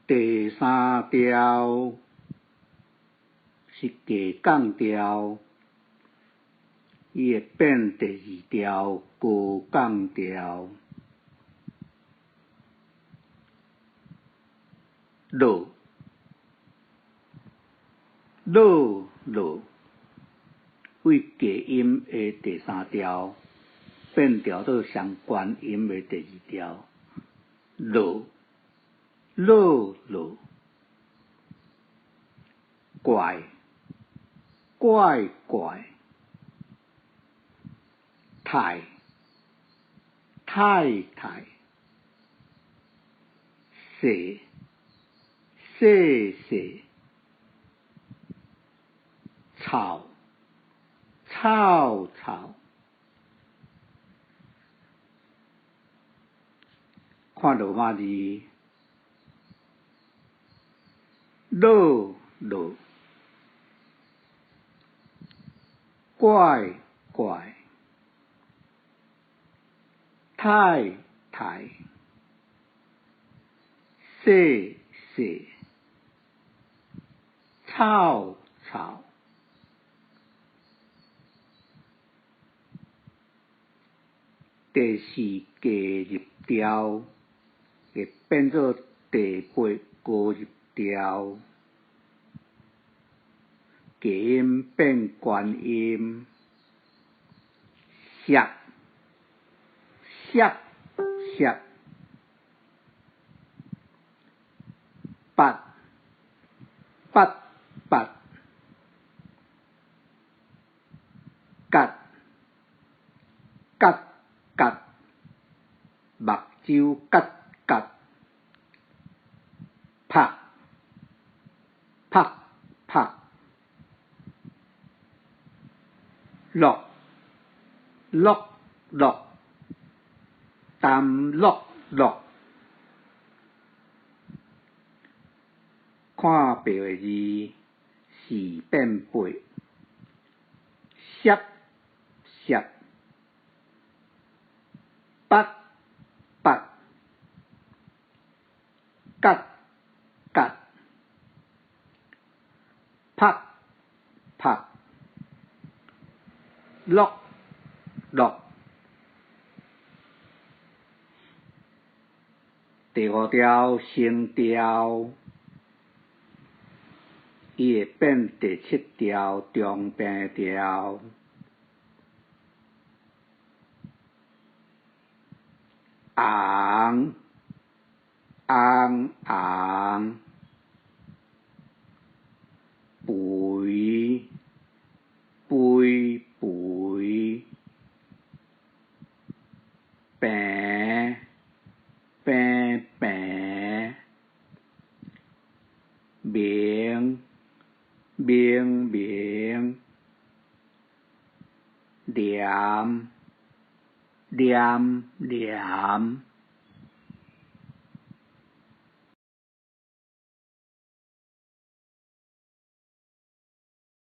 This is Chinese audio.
第三条是加降调，伊会变第二条高降调。落为假音的第三条变调到上关音的第二条，落怪太细草看罗马字，落怪太细草。第四加入调会变做第八高入调，假音变关音，涩八角目睭角拍落淡落看白的字4变8，涩八角拍落第五条升调，伊会变第7条中平调，红肥平明凉